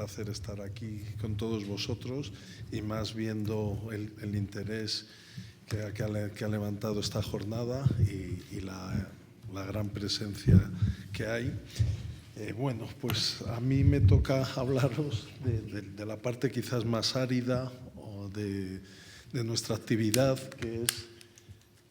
placer estar aquí con todos vosotros y más viendo el interés que ha levantado esta jornada y la gran presencia que hay. Bueno, pues a mí me toca hablaros de la parte quizás más árida o de nuestra actividad, que es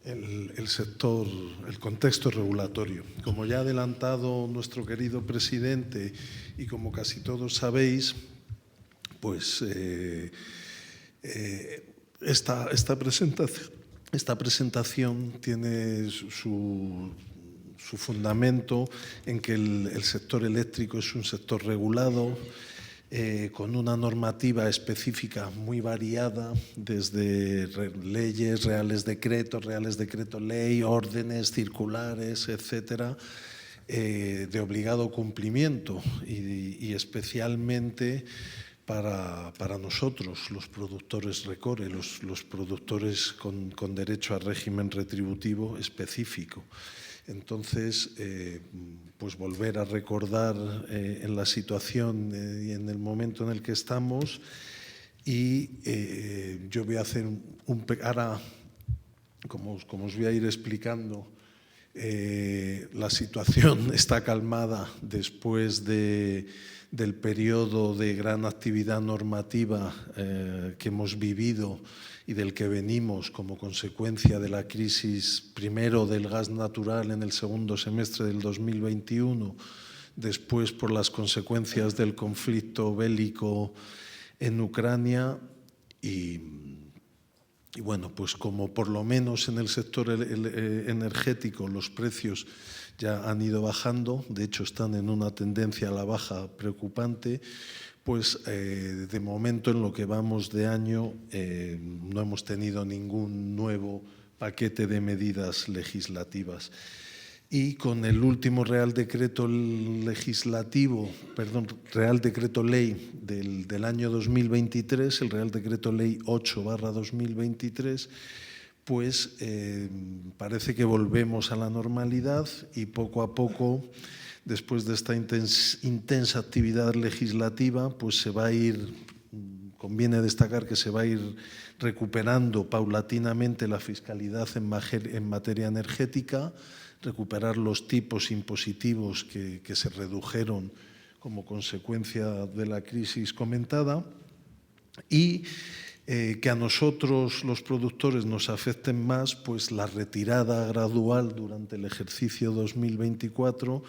el sector, el contexto regulatorio. Como ya ha adelantado nuestro querido presidente y como casi todos sabéis, pues esta presentación tiene su fundamento en que el sector eléctrico es un sector regulado, con una normativa específica muy variada, desde leyes, reales decreto ley, órdenes, circulares, etcétera, de obligado cumplimiento y especialmente para nosotros, los productores RECORE, los productores con derecho a régimen retributivo específico. Entonces, pues volver a recordar en la situación y en el momento en el que estamos, y yo voy a hacer ahora, como os voy a ir explicando, la situación está calmada después del periodo de gran actividad normativa que hemos vivido y del que venimos como consecuencia de la crisis, primero del gas natural en el segundo semestre del 2021, después por las consecuencias del conflicto bélico en Ucrania y bueno, pues como por lo menos en el sector energético los precios ya han ido bajando, de hecho están en una tendencia a la baja preocupante, pues de momento en lo que vamos de año no hemos tenido ningún nuevo paquete de medidas legislativas. Y con el último Real Decreto Ley del año 2023, el Real Decreto Ley 8/2023, pues parece que volvemos a la normalidad y poco a poco, después de esta intensa actividad legislativa, pues se va a ir, conviene destacar que se va a ir recuperando paulatinamente la fiscalidad en materia energética, recuperar los tipos impositivos que se redujeron como consecuencia de la crisis comentada y que a nosotros los productores nos afecten más, pues la retirada gradual durante el ejercicio 2024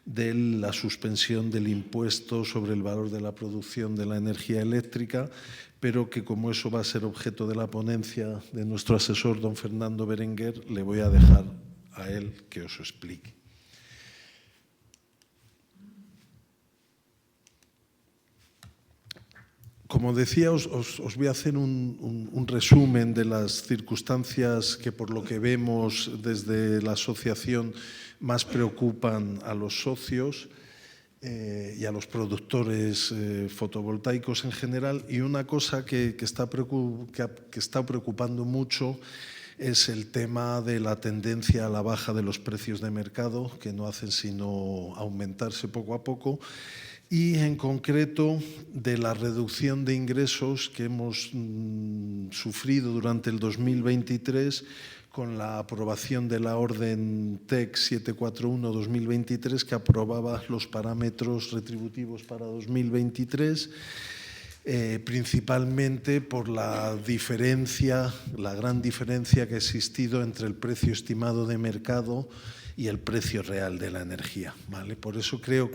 de la suspensión del impuesto sobre el valor de la producción de la energía eléctrica, pero que como eso va a ser objeto de la ponencia de nuestro asesor, don Fernando Berenguer, le voy a dejar a él que os explique. Como decía, os voy a hacer un resumen de las circunstancias que, por lo que vemos desde la asociación, más preocupan a los socios y a los productores fotovoltaicos en general. Y una cosa que está preocupando mucho es el tema de la tendencia a la baja de los precios de mercado, que no hacen sino aumentarse poco a poco, y en concreto de la reducción de ingresos que hemos sufrido durante el 2023 con la aprobación de la orden TEC 741/2023, que aprobaba los parámetros retributivos para 2023, principalmente por la gran diferencia que ha existido entre el precio estimado de mercado y el precio real de la energía, ¿vale? Por eso creo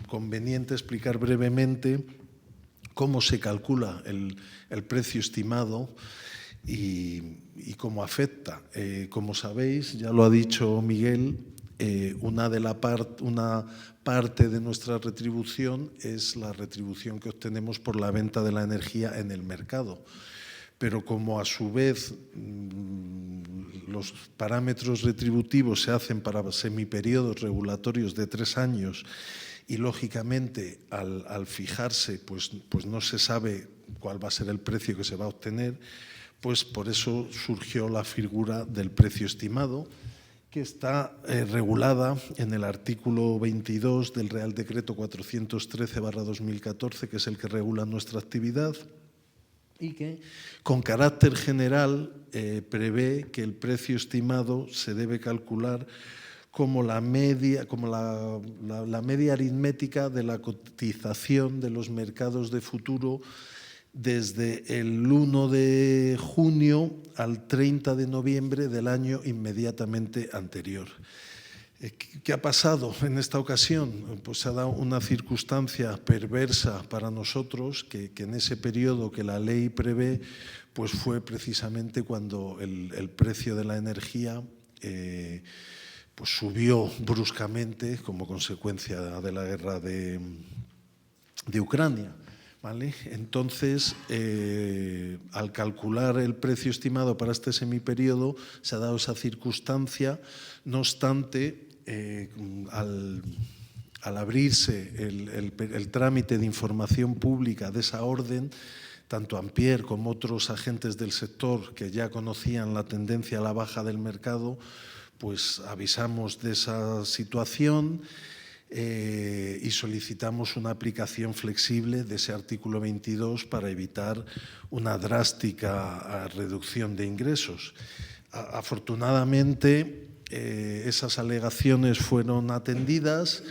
conveniente explicar brevemente cómo se calcula el precio estimado y cómo afecta. Como sabéis, ya lo ha dicho Miguel, una parte de nuestra retribución es la retribución que obtenemos por la venta de la energía en el mercado. Pero como a su vez los parámetros retributivos se hacen para semiperiodos regulatorios de 3 años y, lógicamente, al fijarse, pues no se sabe cuál va a ser el precio que se va a obtener, pues por eso surgió la figura del precio estimado que está regulada en el artículo 22 del Real Decreto 413/2014, que es el que regula nuestra actividad, y que, con carácter general, prevé que el precio estimado se debe calcular como la media aritmética de la cotización de los mercados de futuro desde el 1 de junio al 30 de noviembre del año inmediatamente anterior. ¿Qué ha pasado en esta ocasión? Pues se ha dado una circunstancia perversa para nosotros, que en ese periodo que la ley prevé, pues fue precisamente cuando el precio de la energía pues subió bruscamente como consecuencia de la guerra de Ucrania. ¿Vale? Entonces, al calcular el precio estimado para este semiperiodo, se ha dado esa circunstancia. No obstante, al abrirse el trámite de información pública de esa orden, tanto Ampier como otros agentes del sector que ya conocían la tendencia a la baja del mercado, pues avisamos de esa situación y solicitamos una aplicación flexible de ese artículo 22 para evitar una drástica reducción de ingresos. Afortunadamente, esas alegaciones fueron atendidas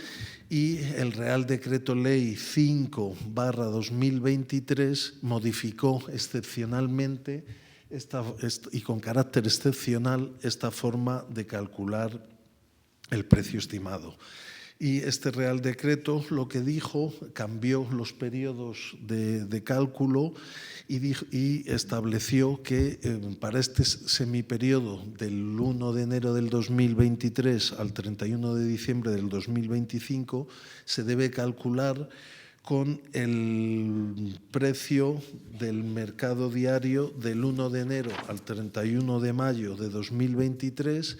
y el Real Decreto Ley 5/2023 modificó excepcionalmente y con carácter excepcional esta forma de calcular el precio estimado. Y este Real Decreto lo que dijo, cambió los periodos de cálculo y estableció que para este semiperiodo del 1 de enero del 2023 al 31 de diciembre del 2025 se debe calcular con el precio del mercado diario del 1 de enero al 31 de mayo de 2023,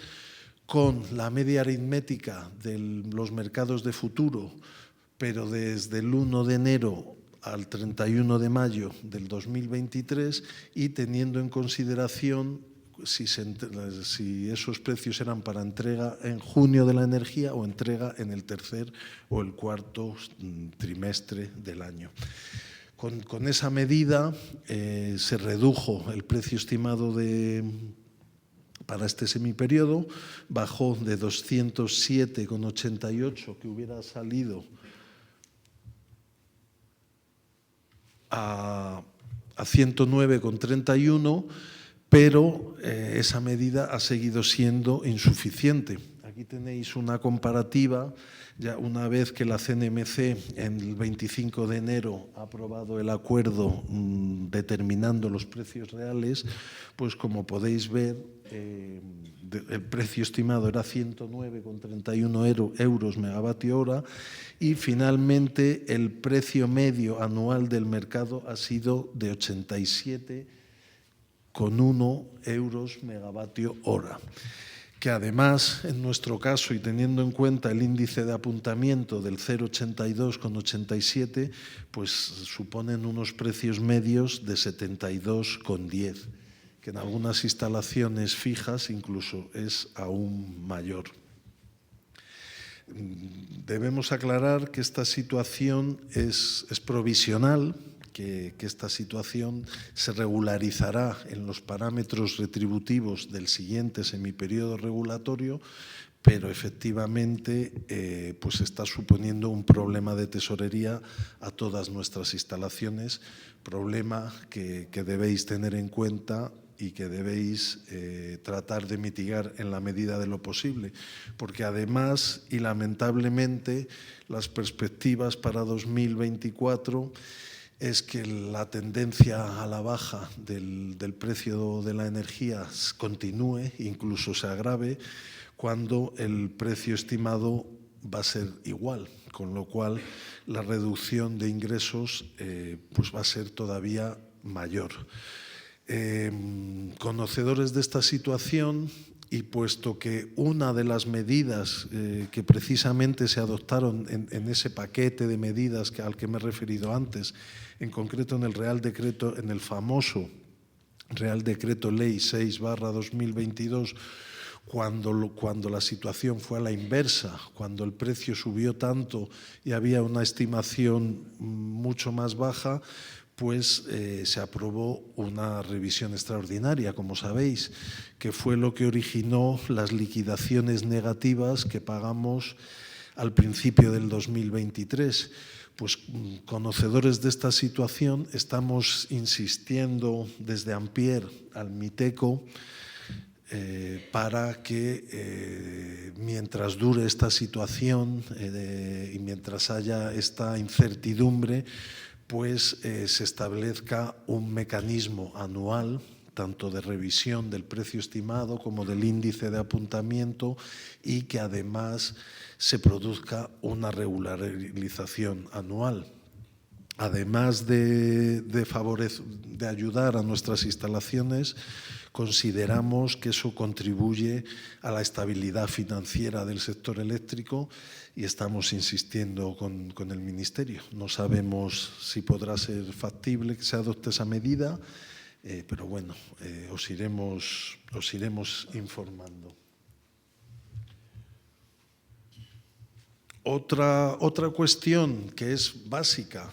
con la media aritmética de los mercados de futuro, pero desde el 1 de enero al 31 de mayo del 2023, y teniendo en consideración si esos precios eran para entrega en junio de la energía o entrega en el tercer o el cuarto trimestre del año. Con esa medida se redujo el precio estimado para este semiperiodo, bajó de 207,88, que hubiera salido, a 109,31, pero esa medida ha seguido siendo insuficiente. Aquí tenéis una comparativa, ya una vez que la CNMC en el 25 de enero ha aprobado el acuerdo determinando los precios reales, pues como podéis ver, el precio estimado era 109,31 euros megavatio hora y finalmente el precio medio anual del mercado ha sido de 87,1 euros megavatio hora, que además, en nuestro caso, y teniendo en cuenta el índice de apuntamiento del 0,82,87, pues suponen unos precios medios de 72,10, que en algunas instalaciones fijas incluso es aún mayor. Debemos aclarar que esta situación es provisional, que esta situación se regularizará en los parámetros retributivos del siguiente semiperiodo regulatorio, pero efectivamente pues está suponiendo un problema de tesorería a todas nuestras instalaciones, problema que debéis tener en cuenta y que debéis tratar de mitigar en la medida de lo posible, porque además y lamentablemente las perspectivas para 2024 es que la tendencia a la baja del precio de la energía continúe, incluso se agrave, cuando el precio estimado va a ser igual, con lo cual la reducción de ingresos pues va a ser todavía mayor. Conocedores de esta situación, y puesto que una de las medidas que precisamente se adoptaron en ese paquete de medidas al que me he referido antes, en concreto en el Real Decreto, en el famoso Real Decreto Ley 6/2022, Cuando la situación fue a la inversa, cuando el precio subió tanto y había una estimación mucho más baja, pues se aprobó una revisión extraordinaria, como sabéis, que fue lo que originó las liquidaciones negativas que pagamos al principio del 2023. Pues conocedores de esta situación, estamos insistiendo desde Ampier al MITECO para que mientras dure esta situación y mientras haya esta incertidumbre, pues se establezca un mecanismo anual, tanto de revisión del precio estimado como del índice de apuntamiento, y que además se produzca una regularización anual. Además de ayudar a nuestras instalaciones, consideramos que eso contribuye a la estabilidad financiera del sector eléctrico y estamos insistiendo con el Ministerio. No sabemos si podrá ser factible que se adopte esa medida, pero bueno, os iremos informando. Otra cuestión que es básica,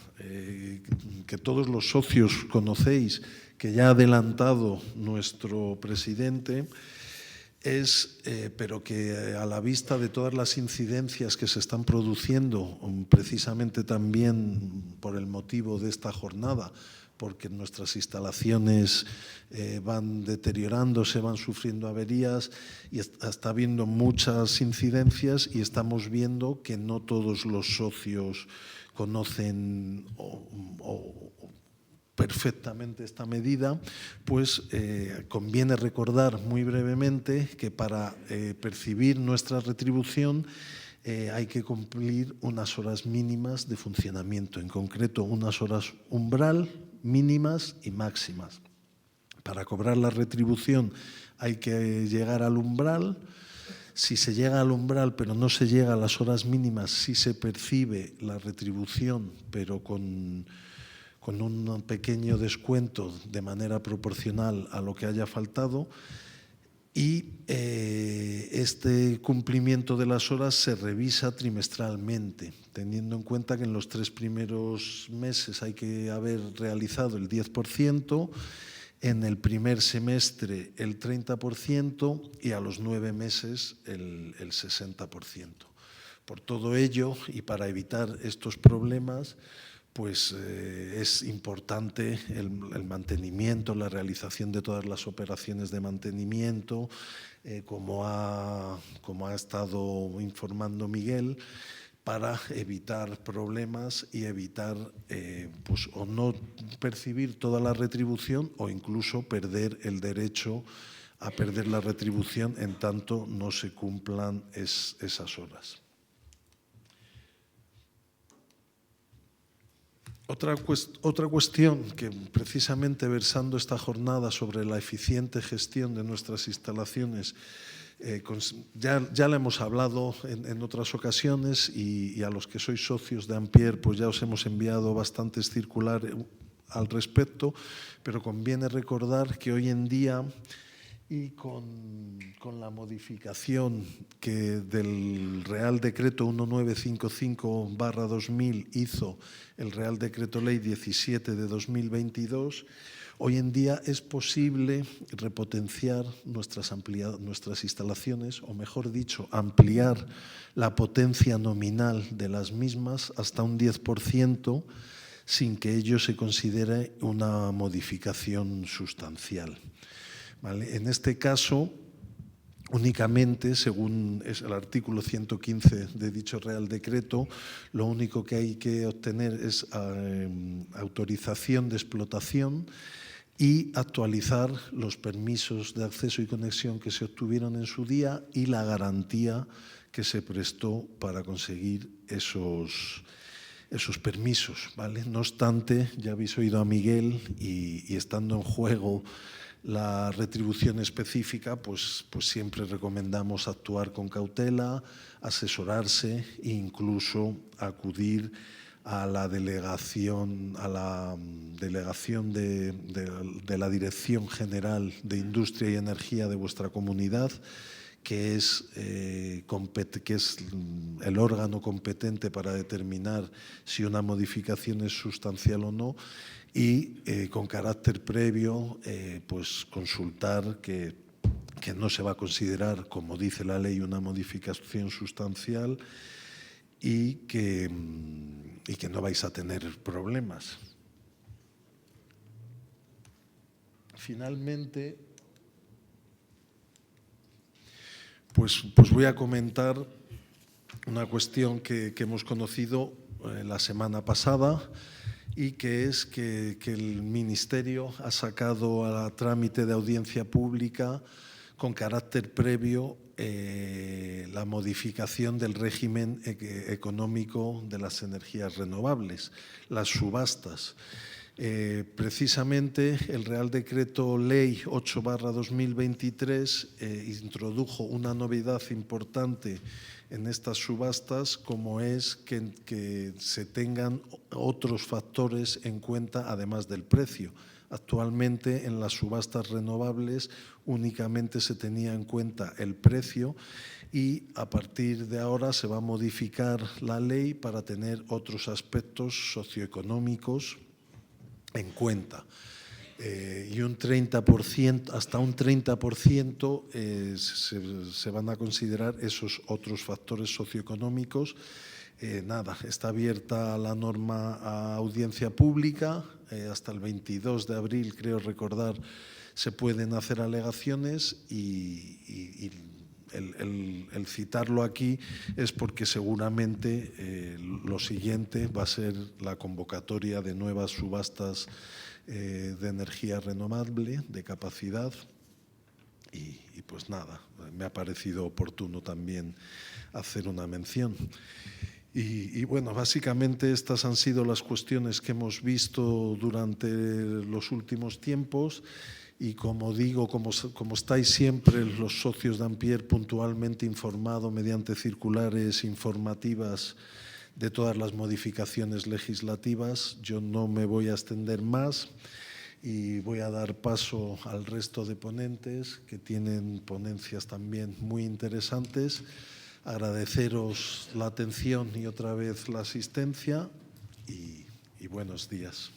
que todos los socios conocéis, que ya ha adelantado nuestro presidente, pero que a la vista de todas las incidencias que se están produciendo, precisamente también por el motivo de esta jornada, porque nuestras instalaciones van deteriorándose, van sufriendo averías y está habiendo muchas incidencias, y estamos viendo que no todos los socios conocen perfectamente esta medida, pues conviene recordar muy brevemente que para percibir nuestra retribución hay que cumplir unas horas mínimas de funcionamiento, en concreto unas horas umbral mínimas y máximas. Para cobrar la retribución hay que llegar al umbral. Si se llega al umbral pero no se llega a las horas mínimas, sí se percibe la retribución, pero con un pequeño descuento de manera proporcional a lo que haya faltado. Y este cumplimiento de las horas se revisa trimestralmente, teniendo en cuenta que en los 3 primeros meses hay que haber realizado el 10%, en el primer semestre el 30% y a los 9 meses el 60%. Por todo ello, y para evitar estos problemas, pues es importante el mantenimiento, la realización de todas las operaciones de mantenimiento, como ha estado informando Miguel, para evitar problemas y evitar pues, o no percibir toda la retribución o incluso perder el derecho a perder la retribución en tanto no se cumplan esas horas. Otra cuestión que precisamente versando esta jornada sobre la eficiente gestión de nuestras instalaciones, ya la hemos hablado en otras ocasiones y a los que sois socios de Ampier pues ya os hemos enviado bastantes circulares al respecto, pero conviene recordar que hoy en día y con la modificación que del Real Decreto 1955/2000 hizo el Real Decreto Ley 17 de 2022, hoy en día es posible repotenciar nuestras instalaciones, o mejor dicho, ampliar la potencia nominal de las mismas hasta un 10%, sin que ello se considere una modificación sustancial. ¿Vale? En este caso, únicamente, según es el artículo 115 de dicho Real Decreto, lo único que hay que obtener es autorización de explotación y actualizar los permisos de acceso y conexión que se obtuvieron en su día y la garantía que se prestó para conseguir esos permisos. ¿Vale? No obstante, ya habéis oído a Miguel y estando en juego la retribución específica, pues siempre recomendamos actuar con cautela, asesorarse e incluso acudir a la delegación de la Dirección General de Industria y Energía de vuestra comunidad, que es el órgano competente para determinar si una modificación es sustancial o no, y con carácter previo pues consultar que no se va a considerar, como dice la ley, una modificación sustancial y que no vais a tener problemas. Finalmente, pues voy a comentar una cuestión que hemos conocido la semana pasada, y que es que el Ministerio ha sacado a trámite de audiencia pública con carácter previo la modificación del régimen económico de las energías renovables, las subastas. Precisamente el Real Decreto Ley 8/2023 introdujo una novedad importante en estas subastas, como es que se tengan otros factores en cuenta además del precio. Actualmente en las subastas renovables únicamente se tenía en cuenta el precio, y a partir de ahora se va a modificar la ley para tener otros aspectos socioeconómicos en cuenta. Y un 30%, hasta un 30% se van a considerar esos otros factores socioeconómicos. Está abierta la norma a audiencia pública. Hasta el 22 de abril, creo recordar, se pueden hacer alegaciones, y el citarlo aquí es porque seguramente lo siguiente va a ser la convocatoria de nuevas subastas de energía renovable, de capacidad, y pues nada, me ha parecido oportuno también hacer una mención. Y bueno, básicamente estas han sido las cuestiones que hemos visto durante los últimos tiempos. Y como digo, como estáis siempre los socios de Ampier puntualmente informados mediante circulares informativas de todas las modificaciones legislativas, yo no me voy a extender más y voy a dar paso al resto de ponentes, que tienen ponencias también muy interesantes. Agradeceros la atención y otra vez la asistencia, y buenos días.